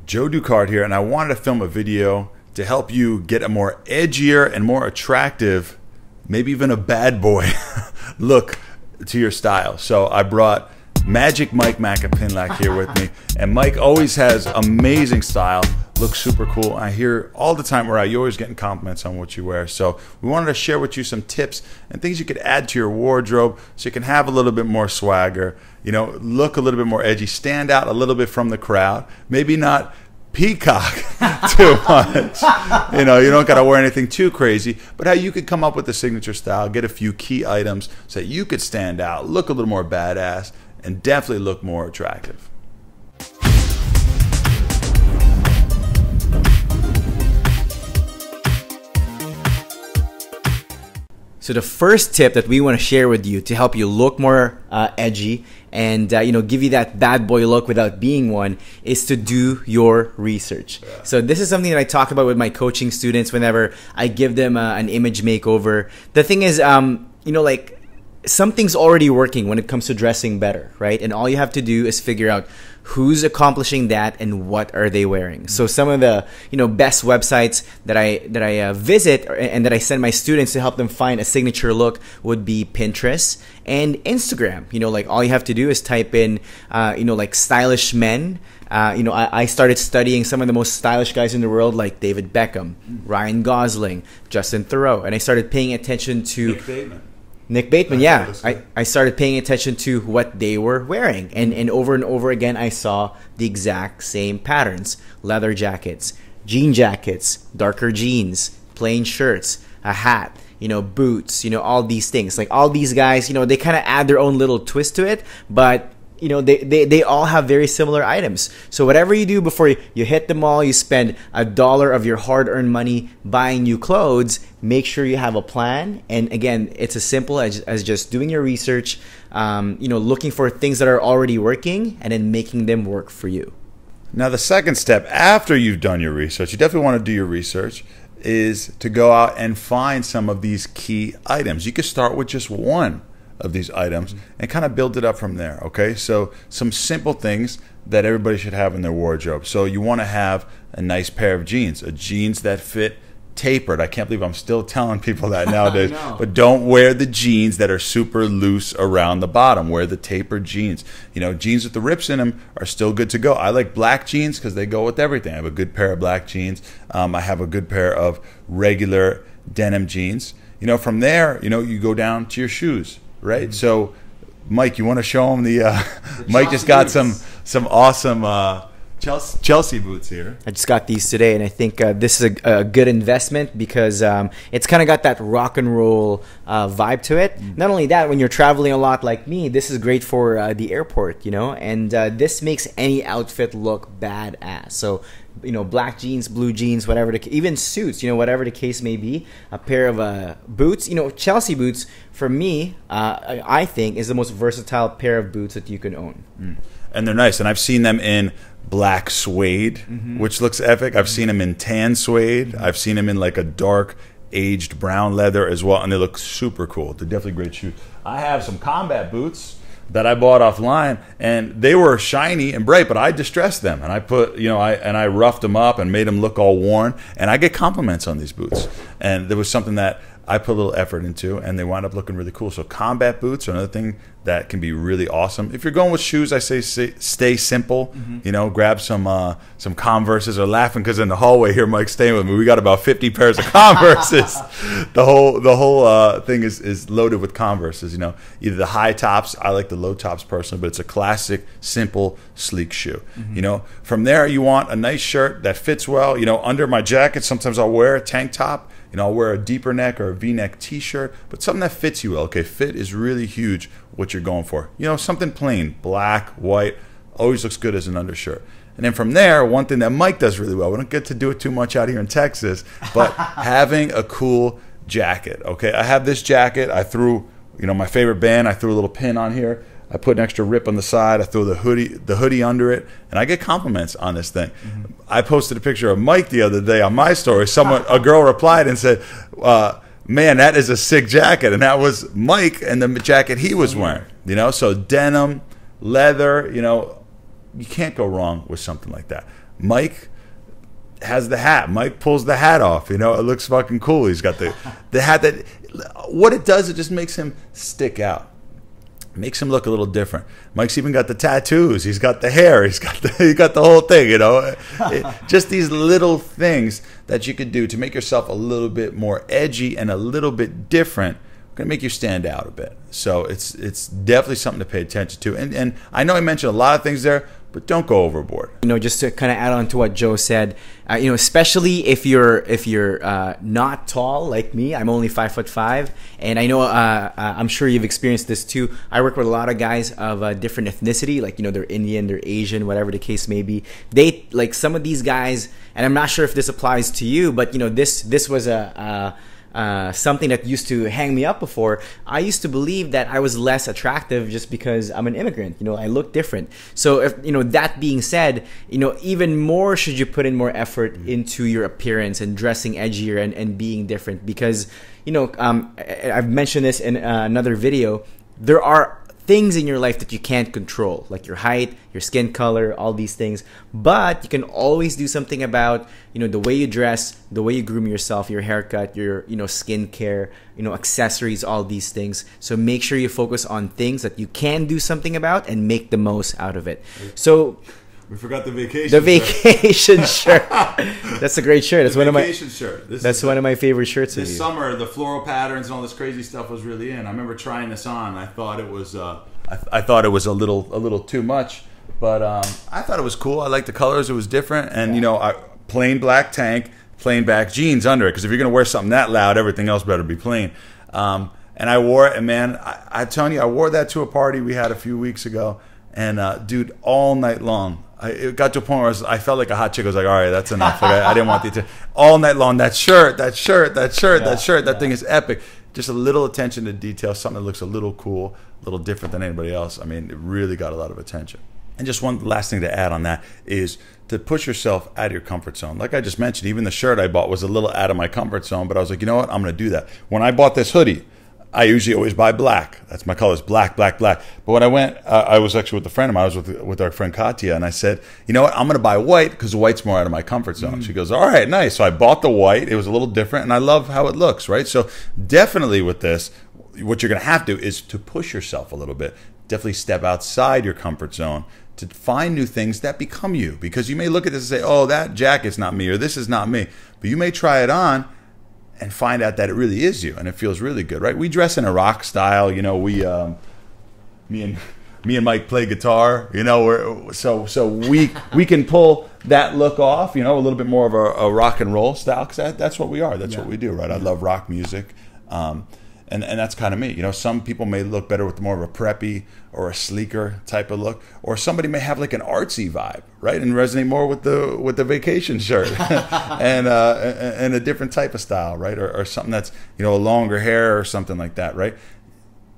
Joe Ducard here, and I wanted to film a video to help you get a more edgier and more attractive, maybe even a bad boy look to your style. So I brought Magic Myke Macapinlac here with me, and Myke always has amazing style, looks super cool. I hear all the time where you're always getting compliments on what you wear. So we wanted to share with you some tips and things you could add to your wardrobe so you can have a little bit more swagger, you know, look a little bit more edgy, stand out a little bit from the crowd, maybe not peacock too much. You know, you don't got to wear anything too crazy, but how you could come up with a signature style, get a few key items so that you could stand out, look a little more badass, and definitely look more attractive. So the first tip that we want to share with you to help you look more edgy and you know, give you that bad boy look without being one is to do your research. Yeah. So this is something that I talk about with my coaching students whenever I give them an image makeover. The thing is, you know, like, something's already working when it comes to dressing better, right? And all you have to do is figure out who's accomplishing that and what are they wearing. So some of the, you know, best websites that I visit and that I send my students to help them find a signature look would be Pinterest and Instagram. You know, like, all you have to do is type in, you know, like, stylish men. You know, I started studying some of the most stylish guys in the world, like David Beckham, Ryan Gosling, Justin Theroux, and I started paying attention to Nick Bateman, yeah. I started paying attention to what they were wearing. And over again, I saw the exact same patterns. Leather jackets, jean jackets, darker jeans, plain shirts, a hat, you know, boots, you know, all these things. Like, all these guys, you know, they kind of add their own little twist to it, but you know, they all have very similar items. So whatever you do before you hit the mall, you spend $1 of your hard-earned money buying new clothes, make sure you have a plan. And again, it's as simple as just doing your research, you know, looking for things that are already working and then making them work for you. Now, the second step after you've done your research, you definitely want to do your research, is to go out and find some of these key items. You could start with just one of these items and kind of build it up from there. Okay, so some simple things that everybody should have in their wardrobe. So you want to have a nice pair of jeans, jeans that fit tapered. I can't believe I'm still telling people that nowadays. But don't wear the jeans that are super loose around the bottom. Wear the tapered jeans. You know, jeans with the rips in them are still good to go. I like black jeans because they go with everything. I have a good pair of black jeans. I have a good pair of regular denim jeans. You know, from there, you know, you go down to your shoes. Right, so Myke, you want to show them the Myke just got some awesome Chelsea boots here. I just got these today, and I think this is a good investment because it's kind of got that rock and roll vibe to it. Not only that, when you're traveling a lot like me, this is great for the airport, you know, and this makes any outfit look badass. So, you know, black jeans, blue jeans, whatever, even suits, you know, whatever the case may be, a pair of boots, you know, Chelsea boots, for me, I think is the most versatile pair of boots that you can own. And they're nice, and I've seen them in black suede, which looks epic. I've seen them in tan suede. I've seen them in like a dark aged brown leather as well, and they look super cool. They're definitely great shoes. I have some combat boots that I bought offline, and they were shiny and bright, but I distressed them, and I put, you know, I roughed them up and made them look all worn, and I get compliments on these boots. And there was something that I put a little effort into, and they wound up looking really cool. So combat boots are another thing that can be really awesome. If you're going with shoes, I say stay simple. You know, grab some Converses. Or laughing because in the hallway here, Myke's staying with me. We got about 50 pairs of Converses. the whole thing is loaded with Converses. You know, either the high tops. I like the low tops personally, but it's a classic, simple, sleek shoe. You know, from there you want a nice shirt that fits well. You know, under my jacket, sometimes I'll wear a tank top. You know, I'll wear a deeper neck or a V-neck t-shirt, but something that fits you well. Okay, fit is really huge what you're going for. You know, something plain, black, white, always looks good as an undershirt. And then from there, one thing that Myke does really well, we don't get to do it too much out here in Texas, but having a cool jacket. Okay, I have this jacket. I threw, you know, my favorite band, I threw a little pin on here. I put an extra rip on the side. I throw the hoodie under it, and I get compliments on this thing. I posted a picture of Myke the other day on my story. A girl replied and said, "Man, that is a sick jacket," and that was Myke and the jacket he was wearing. You know, so denim, leather. You know, you can't go wrong with something like that. Myke has the hat. Myke pulls the hat off. You know, it looks fucking cool. He's got the hat that, what it does, it just makes him stick out. Makes him look a little different. Myke's even got the tattoos. He's got the hair. He got the whole thing. You know, just these little things that you could do to make yourself a little bit more edgy and a little bit different. Going to make you stand out a bit. So it's definitely something to pay attention to. And I know I mentioned a lot of things there, but don't go overboard. You know, just to kind of add on to what Joe said, you know, especially if you're not tall like me. I'm only 5'5", and I know I'm sure you've experienced this too. I work with a lot of guys of a different ethnicity, like, you know, they're Indian, they're Asian, whatever the case may be. They, like, some of these guys, and I'm not sure if this applies to you, but you know, this was something that used to hang me up before. I used to believe that I was less attractive just because I'm an immigrant. You know, I look different. So, if, you know, that being said, you know, even more should you put in more effort into your appearance and dressing edgier and being different, because, you know, I've mentioned this in another video. There are things in your life that you can't control, like your height, your skin color, all these things. But you can always do something about, you know, the way you dress, the way you groom yourself, your haircut, your, you know, skincare, you know, accessories, all these things. So make sure you focus on things that you can do something about and make the most out of it. So we forgot the vacation. The vacation shirt. That's a great shirt. That's one of my vacation shirt. That's one of my favorite shirts. This summer, the floral patterns and all this crazy stuff was really in. I remember trying this on. I thought it was I thought it was a little too much, but I thought it was cool. I liked the colors. It was different, and you know, plain black tank, plain black jeans under it. Because if you're gonna wear something that loud, everything else better be plain. And I wore it, and man, I'm telling you, I wore that to a party we had a few weeks ago, and dude, all night long. It got to a point where I felt like a hot chick. I was like, all right, that's enough. I didn't want the all night long. That shirt, that thing is epic. Just a little attention to detail, something that looks a little cool, a little different than anybody else. I mean, it really got a lot of attention. And just one last thing to add on that is to push yourself out of your comfort zone. Like I just mentioned, even the shirt I bought was a little out of my comfort zone, but I was like, you know what? I'm going to do that. When I bought this hoodie, I usually always buy black. That's my colors, black, black, black. But when I went, I was actually with a friend of mine. I was with our friend Katya, and I said, you know what? I'm going to buy white because the white's more out of my comfort zone. She goes, all right, nice. So I bought the white. It was a little different, and I love how it looks, right? So definitely with this, what you're going to have to do is to push yourself a little bit. Definitely step outside your comfort zone to find new things that become you. Because you may look at this and say, oh, that jacket's not me, or this is not me. But you may try it on and find out that it really is you, and it feels really good, right? We dress in a rock style, you know. We, me and Myke play guitar, you know. So we can pull that look off, you know, a little bit more of a rock and roll style, because that's what we are. That's what we do, right? I love rock music, and that's kind of me. You know, some people may look better with more of a preppy or a sleeker type of look, or somebody may have like an artsy vibe, right, and resonate more with the vacation shirt and a different type of style, right, or something that's, you know, a longer hair or something like that, right.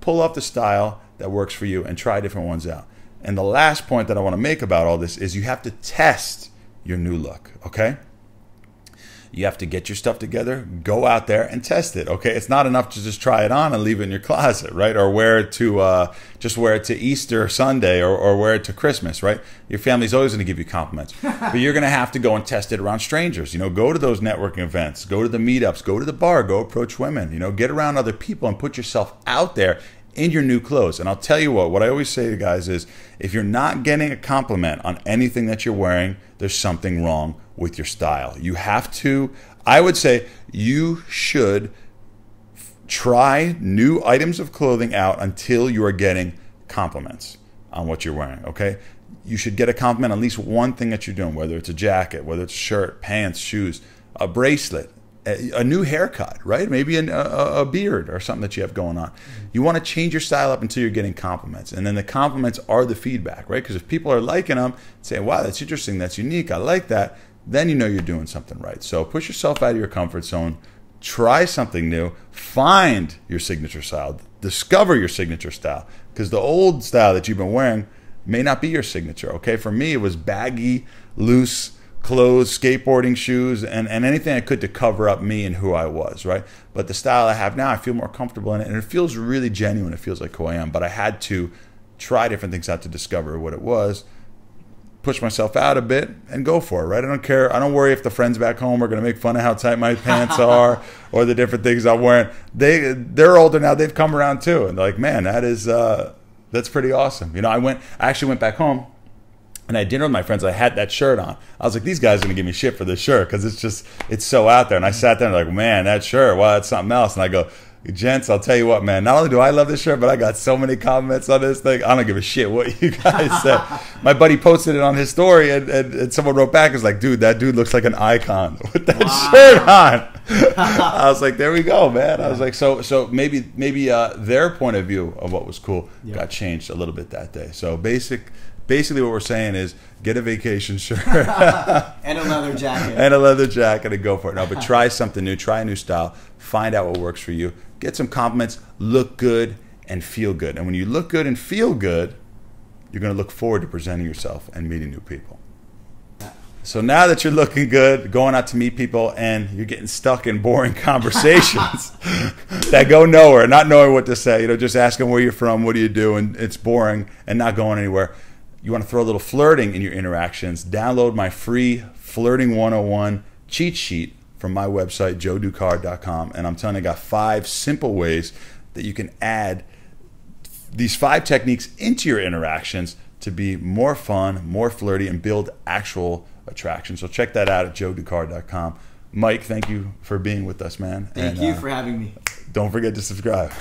Pull off the style that works for you and try different ones out. And the last point that I want to make about all this is you have to test your new look, okay? You have to get your stuff together, go out there and test it, okay? It's not enough to just try it on and leave it in your closet, right? Or wear it to, just wear it to Easter Sunday, or wear it to Christmas, right? Your family's always going to give you compliments. But you're going to have to go and test it around strangers. You know, go to those networking events, go to the meetups, go to the bar, go approach women, you know, get around other people and put yourself out there in your new clothes. And I'll tell you what I always say to guys is, if you're not getting a compliment on anything that you're wearing, there's something wrong with your style. You have to, I would say, you should try new items of clothing out until you are getting compliments on what you're wearing, okay? You should get a compliment on at least one thing that you're doing, whether it's a jacket, whether it's a shirt, pants, shoes, a bracelet, a new haircut, right? Maybe a beard or something that you have going on. You want to change your style up until you're getting compliments. And then the compliments are the feedback, right? Because if people are liking them, saying, wow, that's interesting, that's unique, I like that, then you know you're doing something right. So push yourself out of your comfort zone, try something new, find your signature style, discover your signature style. Because the old style that you've been wearing may not be your signature, okay? For me, it was baggy, loose clothes, skateboarding shoes, and anything I could to cover up me and who I was, right? But the style I have now, I feel more comfortable in it, and it feels really genuine. It feels like who I am. But I had to try different things out to discover what it was. push myself out a bit and go for it, right? I don't care. I don't worry if the friends back home are going to make fun of how tight my pants are or the different things I'm wearing. They're older now. They've come around too. And they're like, man, that's pretty awesome. You know, I actually went back home and I had dinner with my friends. I had that shirt on. I was like, these guys are going to give me shit for this shirt because it's so out there. And I sat there and like, man, that shirt, wow, that's something else. And I go, gents, I'll tell you what, man, not only do I love this shirt, but I got so many comments on this thing. I don't give a shit what you guys said. My buddy posted it on his story, and someone wrote back, was like, dude, that dude looks like an icon with that shirt on. I was like, there we go, man. I was like, so maybe their point of view of what was cool got changed a little bit that day. So basically what we're saying is get a vacation shirt and a leather jacket and go for it. No, but try something new, try a new style, find out what works for you, get some compliments, look good and feel good. And when you look good and feel good, you're going to look forward to presenting yourself and meeting new people. So now that you're looking good, going out to meet people, and you're getting stuck in boring conversations that go nowhere, not knowing what to say, you know, just asking where you're from, what do you do, and it's boring and not going anywhere. You want to throw a little flirting in your interactions, download my free Flirting 101 cheat sheet from my website, joeducard.com. And I'm telling you, I got 5 simple ways that you can add these 5 techniques into your interactions to be more fun, more flirty, and build actual attraction. So check that out at joeducard.com. Myke, thank you for being with us, man. Thank you for having me. Don't forget to subscribe.